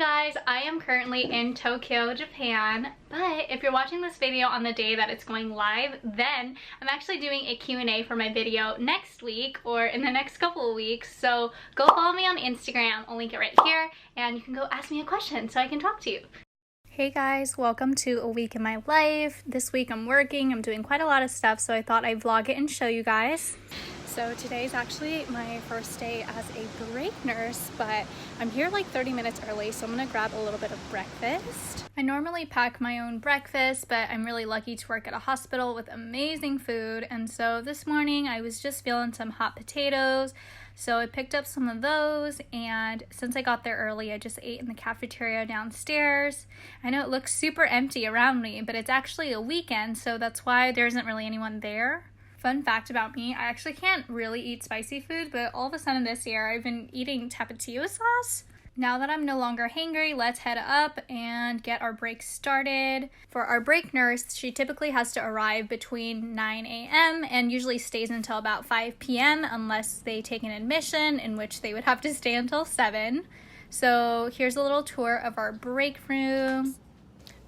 guys, I am currently in Tokyo, Japan, but if you're watching this video on the day that it's going live, then I'm actually doing a Q&A for my video next week or in the next couple of weeks. So go follow me on Instagram, I'll link it right here, and you can go ask me a question so I can talk to you. Hey guys, welcome to a week in my life. This week I'm working, I'm doing quite a lot of stuff, so I thought I'd vlog it and show you guys. So today's actually my first day as a break nurse, but I'm here like 30 minutes early, so I'm gonna grab a little bit of breakfast. I normally pack my own breakfast, but I'm really lucky to work at a hospital with amazing food, and so this morning I was just feeling some hot potatoes, so I picked up some of those, and since I got there early, I just ate in the cafeteria downstairs. I know it looks super empty around me, but it's actually a weekend, so that's why there isn't really anyone there. Fun fact about me, I actually can't really eat spicy food, but all of a sudden this year I've been eating tapatio sauce. Now that I'm no longer hangry, let's head up and get our break started. For our break nurse, she typically has to arrive between 9 a.m. and usually stays until about 5 p.m. unless they take an admission, in which they would have to stay until 7. So here's a little tour of our break room.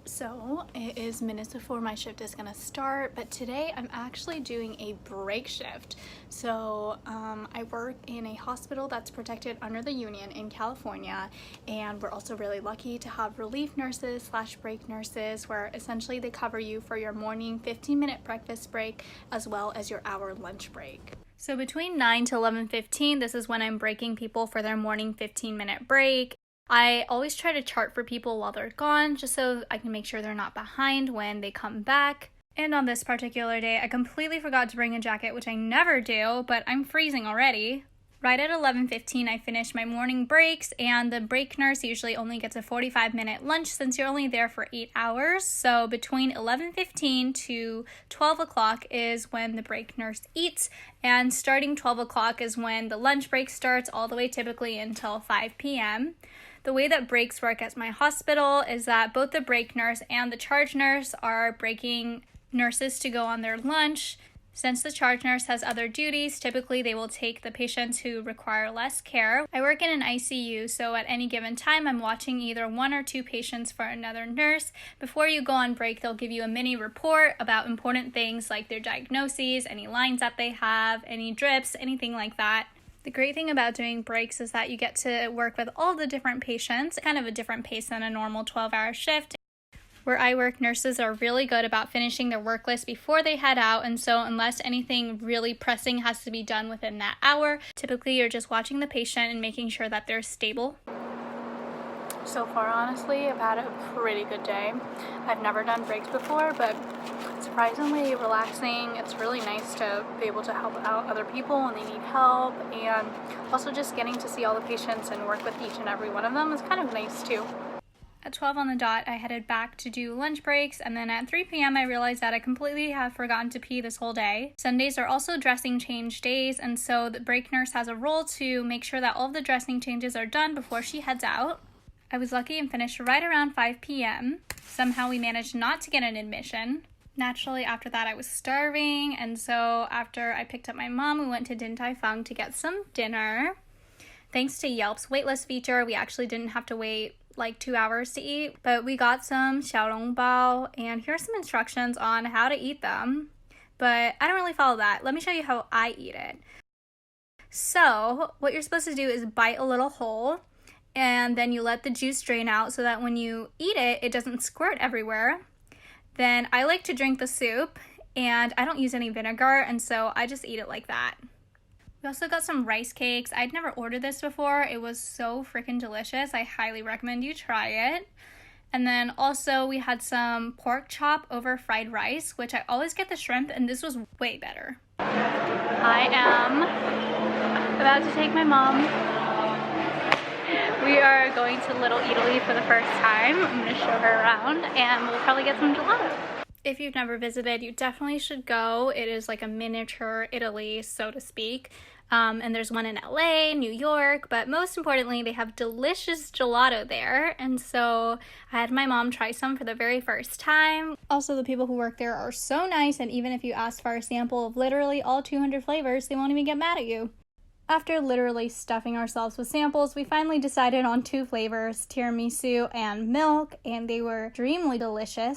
So it is minutes before my shift is gonna start, but today I'm actually doing a break shift. So I work in a hospital that's protected under the union in California, and we're also really lucky to have relief nurses / break nurses, where essentially they cover you for your morning 15-minute breakfast break as well as your hour lunch break. So between 9 to 11:15, this is when I'm breaking people for their morning 15-minute break. I always try to chart for people while they're gone, just so I can make sure they're not behind when they come back. And on this particular day, I completely forgot to bring a jacket, which I never do, but I'm freezing already. Right at 11:15, I finish my morning breaks, and the break nurse usually only gets a 45-minute lunch since you're only there for 8 hours. So between 11:15 to 12 o'clock is when the break nurse eats, and starting 12 o'clock is when the lunch break starts, all the way typically until 5 p.m. The way that breaks work at my hospital is that both the break nurse and the charge nurse are breaking nurses to go on their lunch. Since the charge nurse has other duties, typically they will take the patients who require less care. I work in an ICU, so at any given time I'm watching either 1 or 2 patients for another nurse. Before you go on break, they'll give you a mini report about important things like their diagnoses, any lines that they have, any drips, anything like that. The great thing about doing breaks is that you get to work with all the different patients, kind of a different pace than a normal 12-hour shift. Where I work, nurses are really good about finishing their work list before they head out, and so unless anything really pressing has to be done within that hour, typically you're just watching the patient and making sure that they're stable. So far, honestly, I've had a pretty good day. I've never done breaks before, but surprisingly relaxing. It's really nice to be able to help out other people when they need help, and also just getting to see all the patients and work with each and every one of them is kind of nice too. At 12 on the dot, I headed back to do lunch breaks, and then at 3 p.m. I realized that I completely have forgotten to pee this whole day. Sundays are also dressing change days, and so the break nurse has a role to make sure that all of the dressing changes are done before she heads out. I was lucky and finished right around 5 p.m. Somehow we managed not to get an admission. Naturally, after that, I was starving, and so after I picked up my mom, we went to Din Tai Fung to get some dinner. Thanks to Yelp's waitlist feature, we actually didn't have to wait like 2 hours to eat, but we got some xiaolongbao, and here's some instructions on how to eat them, but I don't really follow that. Let me show you how I eat it. So, what you're supposed to do is bite a little hole, and then you let the juice drain out so that when you eat it, it doesn't squirt everywhere. Then I like to drink the soup, and I don't use any vinegar, and so I just eat it like that. We also got some rice cakes. I'd never ordered this before. It was so freaking delicious. I highly recommend you try it. And then also we had some pork chop over fried rice, which I always get the shrimp, and this was way better. I am about to take my mom. We are going to Little Italy for the first time. I'm going to show her around, and we'll probably get some gelato. If you've never visited, you definitely should go. It is like a miniature Italy, so to speak. And there's one in LA, New York, but most importantly, they have delicious gelato there. And so I had my mom try some for the very first time. Also, the people who work there are so nice, and even if you ask for a sample of literally all 200 flavors, they won't even get mad at you. After literally stuffing ourselves with samples, we finally decided on 2 flavors, tiramisu and milk, and they were extremely delicious.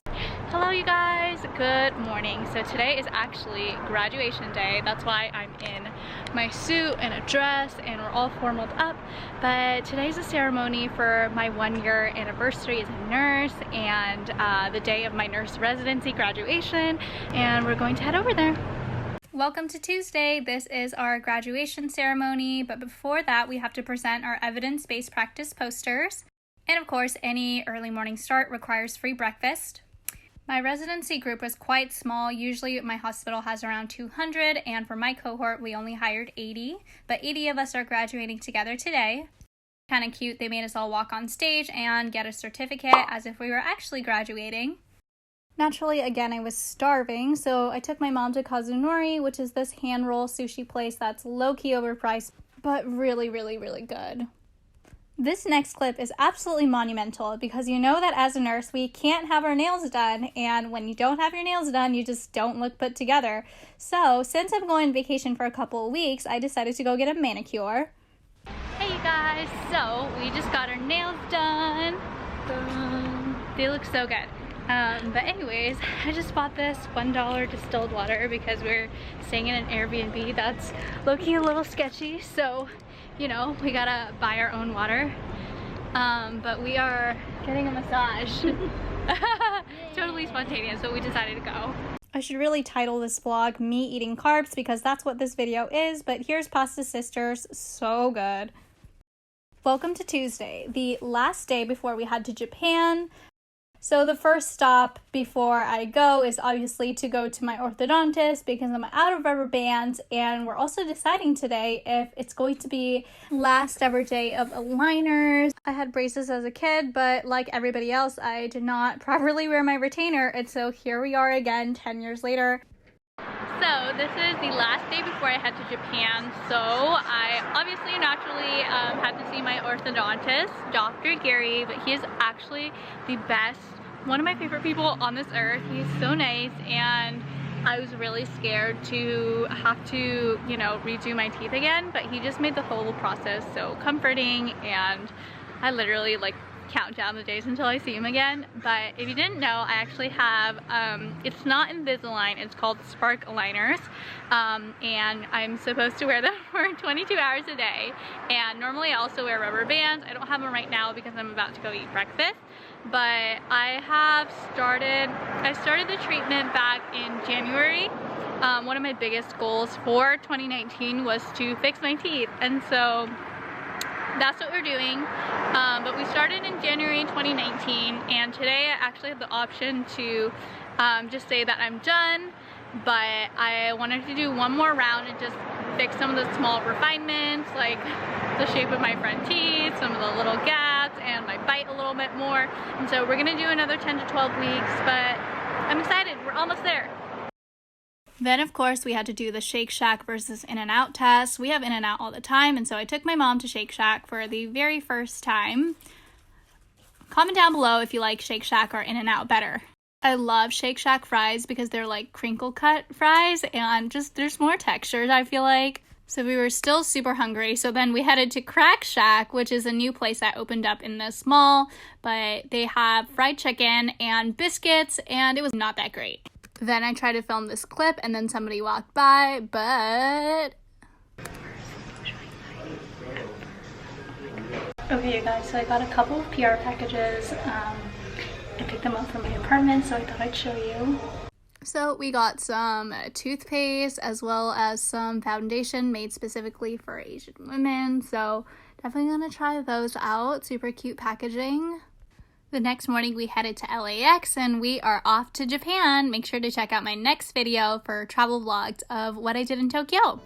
Hello you guys, good morning. So today is actually graduation day. That's why I'm in my suit and a dress and we're all formaled up. But today's a ceremony for my 1-year anniversary as a nurse and the day of my nurse residency graduation, and we're going to head over there. Welcome to Tuesday. This is our graduation ceremony, but before that we have to present our evidence-based practice posters. And of course, any early morning start requires free breakfast. My residency group was quite small. Usually my hospital has around 200, and for my cohort we only hired 80, but 80 of us are graduating together today. Kind of cute, they made us all walk on stage and get a certificate as if we were actually graduating. Naturally, again, I was starving, so I took my mom to Kazunori, which is this hand roll sushi place that's low-key overpriced, but really, really, really good. This next clip is absolutely monumental because you know that as a nurse, we can't have our nails done, and when you don't have your nails done, you just don't look put together. So, since I'm going on vacation for a couple of weeks, I decided to go get a manicure. Hey you guys, so we just got our nails done. They look so good. But anyways, I just bought this $1 distilled water because we're staying in an Airbnb that's low-key a little sketchy, so you know, we gotta buy our own water. But we are getting a massage. Totally spontaneous, but we decided to go. I should really title this vlog Me Eating Carbs because that's what this video is, but here's Pasta Sisters, so good. Welcome to Tuesday, the last day before we head to Japan. So the first stop before I go is obviously to go to my orthodontist because I'm out of rubber bands, and we're also deciding today if it's going to be last ever day of aligners. I had braces as a kid, but like everybody else, I did not properly wear my retainer, and so here we are again 10 years later. So this is the last day before I head to Japan, so I obviously naturally had to see my orthodontist, Dr. Gary, but he is actually the best, one of my favorite people on this earth. He's so nice, and I was really scared to have to, you know, redo my teeth again, but he just made the whole process so comforting, and I literally like count down the days until I see him again. But if you didn't know, I actually have it's not Invisalign, it's called Spark aligners, and I'm supposed to wear them for 22 hours a day, and normally I also wear rubber bands. I don't have them right now because I'm about to go eat breakfast, but I started the treatment back in January. One of my biggest goals for 2019 was to fix my teeth, and so that's what we're doing. But we started in January 2019, and today I actually have the option to just say that I'm done, but I wanted to do one more round and just fix some of the small refinements, like the shape of my front teeth, some of the little gaps, and my bite a little bit more. And so we're gonna do another 10 to 12 weeks, but I'm excited, we're almost there. Then, of course, we had to do the Shake Shack versus In-N-Out test. We have In-N-Out all the time, and so I took my mom to Shake Shack for the very first time. Comment down below if you like Shake Shack or In-N-Out better. I love Shake Shack fries because they're like crinkle cut fries, and just there's more textures, I feel like. So we were still super hungry, so then we headed to Crack Shack, which is a new place that opened up in this mall, but they have fried chicken and biscuits, and it was not that great. Then I tried to film this clip, and then somebody walked by, but... Okay, you guys, so I got a couple of PR packages. I picked them up from my apartment, so I thought I'd show you. So we got some toothpaste as well as some foundation made specifically for Asian women, so definitely gonna try those out. Super cute packaging. The next morning we headed to LAX and we are off to Japan. Make sure to check out my next video for travel vlogs of what I did in Tokyo.